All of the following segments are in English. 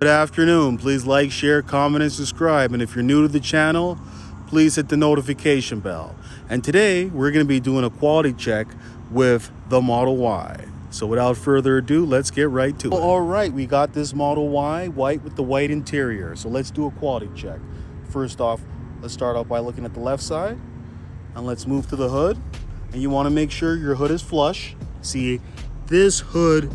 Good afternoon. Please like, share, comment, and subscribe. And if you're new to the channel, please hit the notification bell. And today, we're going to be doing a quality check with the Model Y. So without further ado, let's get right to it. All right, we got this Model Y, white with the white interior. So let's do a quality check. First off, let's start off by looking at the left side. And let's move to the hood. And you want to make sure your hood is flush. See, this hood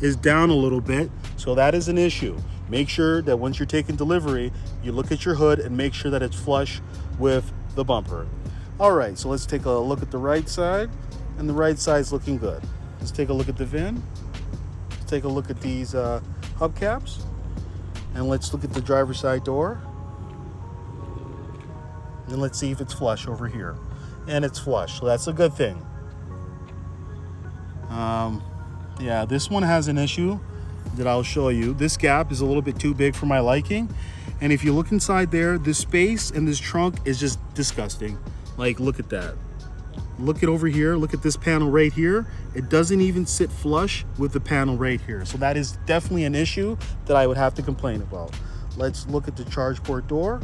is down a little bit, so that is an issue. Make sure that once you're taking delivery, you look at your hood and make sure that it's flush with the bumper. All right, so let's take a look at the right side, and the right side's looking good. Let's take a look at the VIN. Let's take a look at these hubcaps, and let's look at the driver's side door. And let's see if it's flush over here. And it's flush, so that's a good thing. Yeah, this one has an issue that I'll show you. This gap is a little bit too big for my liking. And if you look inside there, this space and this trunk is just disgusting. Like, look at that. Look at over here, look at this panel right here. It doesn't even sit flush with the panel right here. So that is definitely an issue that I would have to complain about. Let's look at the charge port door,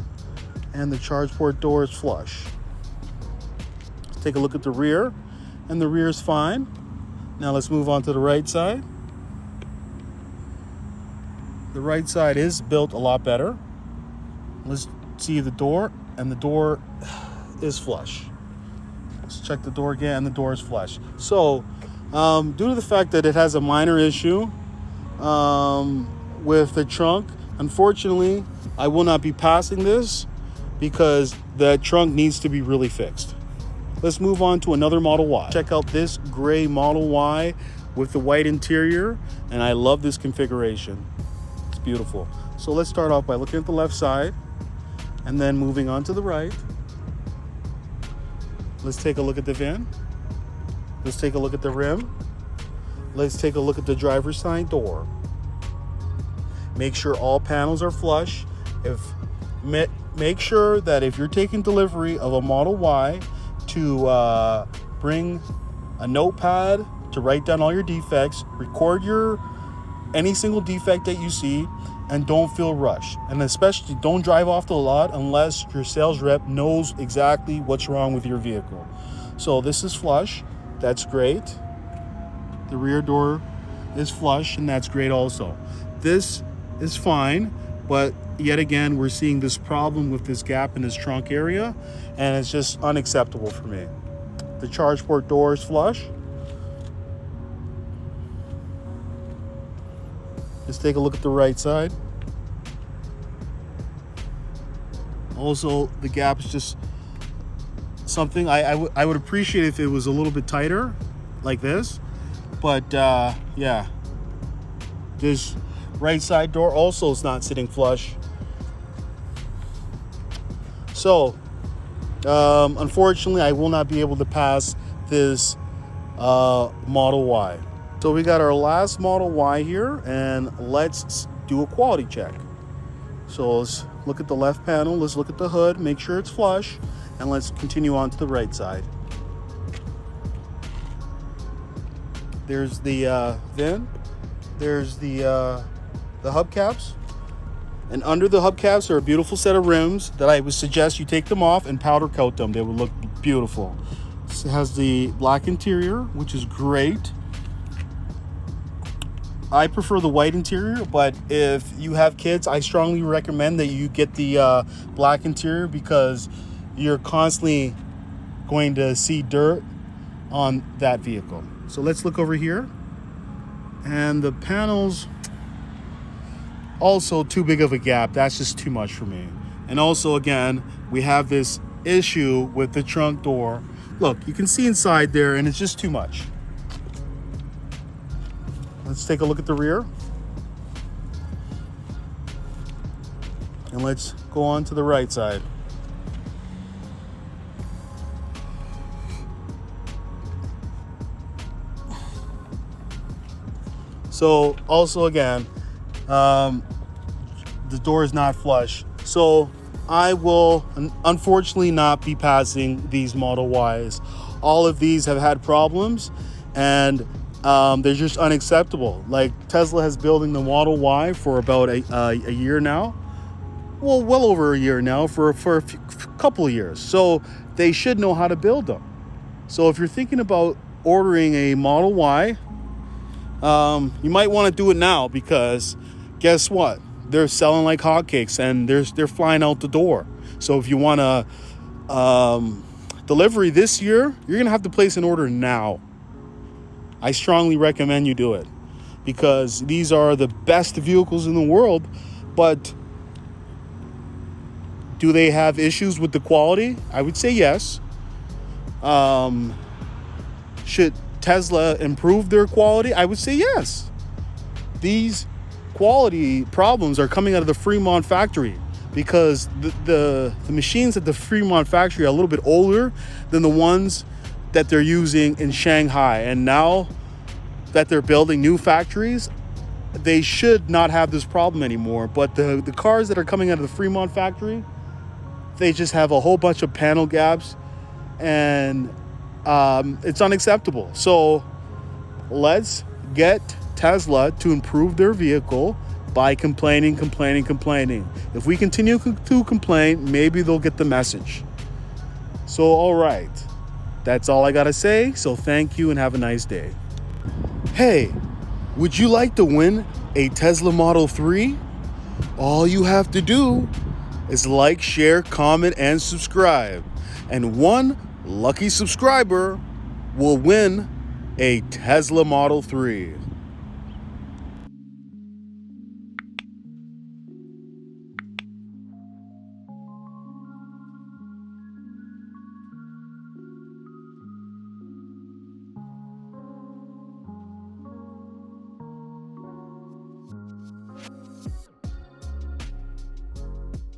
and the charge port door is flush. Let's take a look at the rear, and the rear is fine. Now let's move on to the right side. The right side is built a lot better. Let's see the door, and the door is flush. Let's check the door again, and the door is flush. So, due to the fact that it has a minor issue with the trunk, unfortunately, I will not be passing this because the trunk needs to be really fixed. Let's move on to another Model Y. Check out this gray Model Y with the white interior, and I love this configuration. It's beautiful. So let's start off by looking at the left side and then moving on to the right. Let's take a look at the VIN. Let's take a look at the rim. Let's take a look at the driver's side door. Make sure all panels are flush. Make sure that if you're taking delivery of a Model Y, to bring a notepad to write down all your defects, record any single defect that you see, and don't feel rushed. And especially don't drive off the lot unless your sales rep knows exactly what's wrong with your vehicle. So this is flush, that's great. The rear door is flush, and that's great also. This is fine, but yet again, we're seeing this problem with this gap in this trunk area, and it's just unacceptable for me. The charge port door is flush. Let's take a look at the right side. Also, the gap is just something I would appreciate if it was a little bit tighter, like this. But yeah, this right side door also is not sitting flush. So, unfortunately, I will not be able to pass this Model Y. So we got our last Model Y here, and let's do a quality check. So let's look at the left panel, let's look at the hood, make sure it's flush, and let's continue on to the right side. There's the VIN, there's the hubcaps. And under the hubcaps are a beautiful set of rims that I would suggest you take them off and powder coat them. They would look beautiful. It has the black interior, which is great. I prefer the white interior, but if you have kids, I strongly recommend that you get the black interior because you're constantly going to see dirt on that vehicle. So let's look over here. And the panels, also too big of a gap. That's just too much for me. And also, again, we have this issue with the trunk door. Look, you can see inside there, and it's just too much. Let's take a look at the rear. And let's go on to the right side. So also, again, the door is not flush. So I will unfortunately not be passing these Model Ys. All of these have had problems, and They're just unacceptable. Like Tesla has building the Model Y for about a year now. Well over a year now, for a couple of years. So they should know how to build them. So if you're thinking about ordering a Model Y, you might want to do it now, because guess what? They're selling like hotcakes and they're flying out the door. So if you want a delivery this year, you're gonna have to place an order now. I strongly recommend you do it, because these are the best vehicles in the world. But do they have issues with the quality? I would say yes. Should Tesla improve their quality? I would say yes. These quality problems are coming out of the Fremont factory, because the machines at the Fremont factory are a little bit older than the ones that they're using in Shanghai. And now that they're building new factories, they should not have this problem anymore. But the cars that are coming out of the Fremont factory, they just have a whole bunch of panel gaps, and it's unacceptable. So let's get Tesla to improve their vehicle by complaining. If we continue to complain, maybe they'll get the message. So, all right. That's all I gotta say. So thank you and have a nice day. Hey, would you like to win a Tesla Model 3? All you have to do is like, share, comment, and subscribe. And one lucky subscriber will win a Tesla Model 3.